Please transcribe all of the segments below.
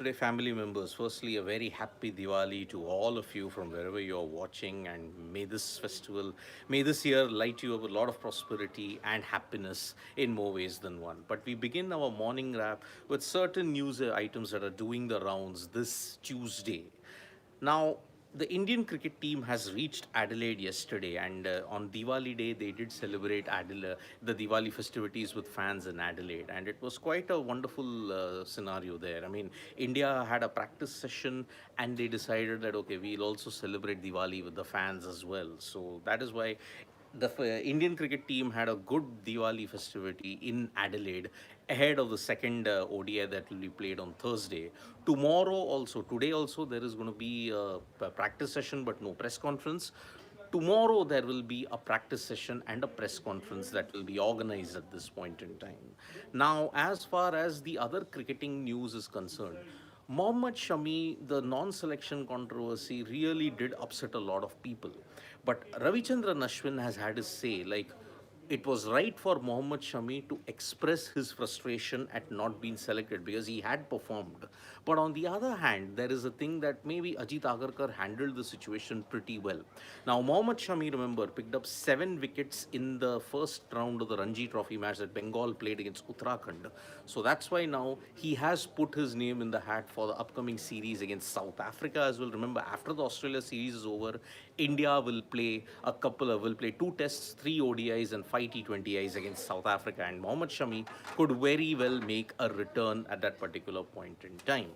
Today, family members, firstly, a very happy Diwali to all of you from wherever you're watching, and may this festival, may this year light you up with a lot of prosperity and happiness in more ways than one. But we begin our morning wrap with certain news items that are doing the rounds this Tuesday. Now, the Indian cricket team has reached Adelaide yesterday, and on Diwali Day, they did celebrate the Diwali festivities with fans in Adelaide, and it was quite a wonderful scenario there. I mean, India had a practice session, and they decided that okay, we'll also celebrate Diwali with the fans as well. So that is why the Indian cricket team had a good Diwali festivity in Adelaide ahead of the second ODI that will be played on Thursday. Today also, there is going to be a practice session but no press conference. Tomorrow, there will be a practice session and a press conference that will be organized at this point in time. Now, as far as the other cricketing news is concerned, Mohammed Shami, the non-selection controversy really did upset a lot of people. But Ravichandran Ashwin has had his say, like it was right for Mohammed Shami to express his frustration at not being selected because he had performed. But on the other hand, there is a thing that maybe Ajit Agarkar handled the situation pretty well. Now, Mohammed Shami, remember, picked up 7 wickets in the first round of the Ranji Trophy match that Bengal played against Uttarakhand. So that's why now he has put his name in the hat for the upcoming series against South Africa as well. Remember, after the Australia series is over, India will play 2 tests, 3 ODIs, and 5 T20Is against South Africa. And Mohammed Shami could very well make a return at that particular point in time.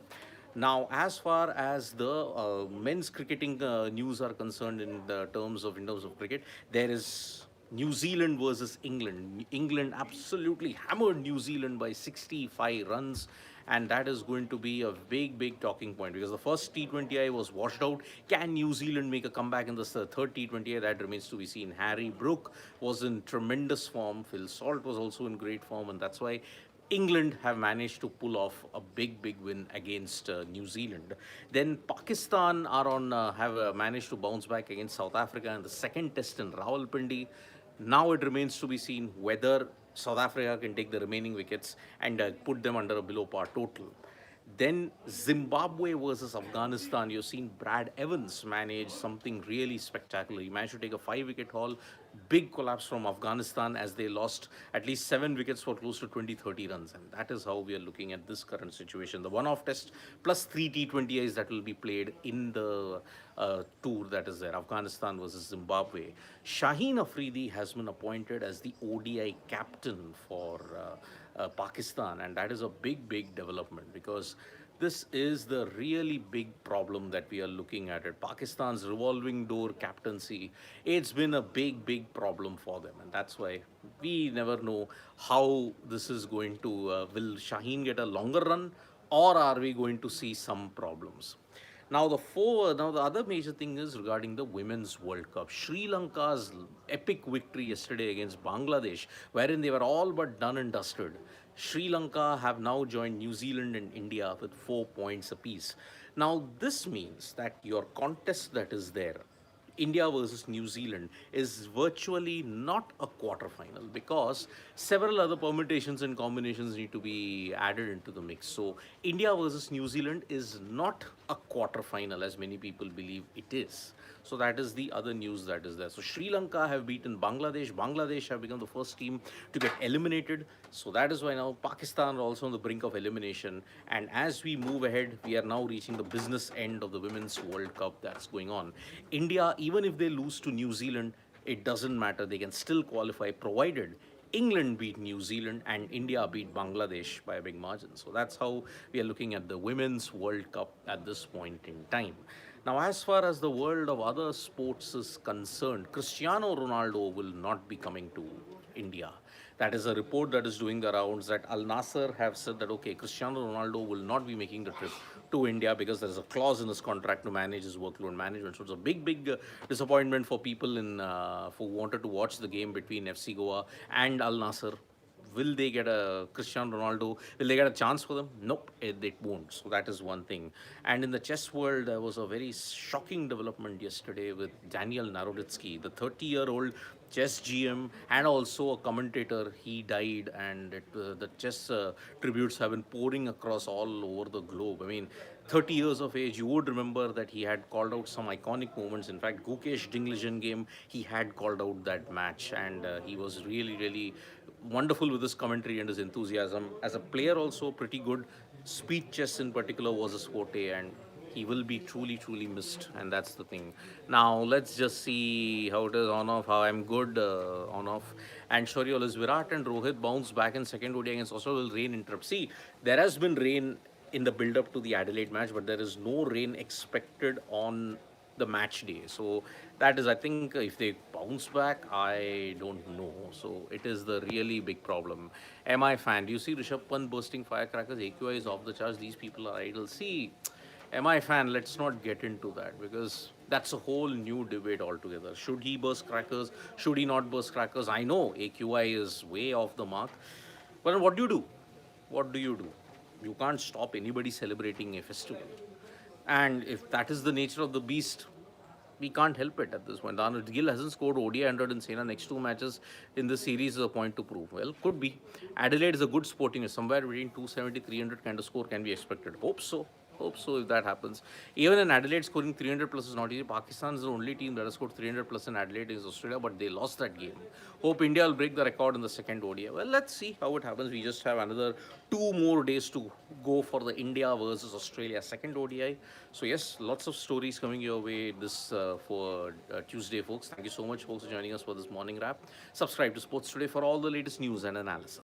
Now, as far as the men's cricketing news are concerned, in terms of cricket, there is New Zealand versus England. England absolutely hammered New Zealand by 65 runs, and that is going to be a big talking point because the first T20I was washed out. Can New Zealand make a comeback in the third T20I? That remains to be seen. Harry Brook was in tremendous form. Phil Salt was also in great form, and that's why England have managed to pull off a big win against New Zealand. Then Pakistan have managed to bounce back against South Africa in the second test in Rawalpindi. Now it remains to be seen whether South Africa can take the remaining wickets and put them under a below par total. Then Zimbabwe versus Afghanistan. You've seen Brad Evans manage something really spectacular. He managed to take a 5 wicket haul. Big collapse from Afghanistan as they lost at least 7 wickets for close to 20-30 runs. And that is how we are looking at this current situation. The one-off test plus 3 T20Is that will be played in the tour that is there, Afghanistan versus Zimbabwe. Shaheen Afridi has been appointed as the ODI captain for Pakistan, and that is a big development because this is the really big problem that we are looking at. Pakistan's revolving door captaincy, it's been a big problem for them, and that's why we never know how this is going to. Will Shaheen get a longer run, or are we going to see some problems? Now the other major thing is regarding the Women's World Cup. Sri Lanka's epic victory yesterday against Bangladesh, wherein they were all but done and dusted. Sri Lanka have now joined New Zealand and India with 4 points apiece. Now this means that your contest that is there, India versus New Zealand, is virtually not a quarterfinal because several other permutations and combinations need to be added into the mix. So, India versus New Zealand is not a quarterfinal as many people believe it is. So, that is the other news that is there. So, Sri Lanka have beaten Bangladesh. Bangladesh have become the first team to get eliminated. So, that is why now Pakistan are also on the brink of elimination. And as we move ahead, we are now reaching the business end of the Women's World Cup that's going on. India, even if they lose to New Zealand, it doesn't matter. They can still qualify provided England beat New Zealand and India beat Bangladesh by a big margin. So that's how we are looking at the Women's World Cup at this point in time. Now, as far as the world of other sports is concerned, Cristiano Ronaldo will not be coming to India. That is a report that is doing the rounds that Al Nasser have said that okay, Cristiano Ronaldo will not be making the trip to India because there is a clause in his contract to manage his workload management. So it's a big disappointment for people who wanted to watch the game between FC Goa and Al Nasser. Will they get a Cristiano Ronaldo? Will they get a chance for them? Nope, it won't. So that is one thing. And in the chess world, there was a very shocking development yesterday with Daniel Naroditsky, the 30-year-old chess GM and also a commentator. He died, and the chess tributes have been pouring across all over the globe. I mean, 30 years of age, you would remember that he had called out some iconic moments. In fact, Gukesh Dinglish game, he had called out that match, and he was really, really wonderful with his commentary and his enthusiasm. As a player, also pretty good. Speed chess in particular was his forte, and he will be truly, truly missed, and that's the thing. Now, let's just see how it is on off, how I'm good on off. And Shoriol is Virat and Rohit bounce back in second ODI against Australia will rain interrupt. See, there has been rain in the build up to the Adelaide match, but there is no rain expected on the match day. So that is, I think, if they bounce back, I don't know. So it is the really big problem. MI fan, do you see Rishabh Pant bursting firecrackers? AQI is off the charts. These people are idle. See, MI fan, let's not get into that because that's a whole new debate altogether. Should he burst crackers? Should he not burst crackers? I know AQI is way off the mark. But what do you do? What do you do? You can't stop anybody celebrating a festival. And if that is the nature of the beast, we can't help it at this point. Arnold Gill hasn't scored ODI 100 in Sena. Next two matches in the series is a point to prove. Well, could be. Adelaide is a good sporting. Somewhere between 270, 300 kind of score can be expected. Hope so. Hope so if that happens. Even in Adelaide, scoring 300 plus is not easy. Pakistan is the only team that has scored 300 plus in Adelaide is Australia, but they lost that game. Hope India will break the record in the second ODI. Well, let's see how it happens. We just have another 2 more days to go for the India versus Australia second ODI. So yes, lots of stories coming your way this for Tuesday, folks. Thank you so much, folks, for joining us for this morning wrap. Subscribe to Sports Today for all the latest news and analysis.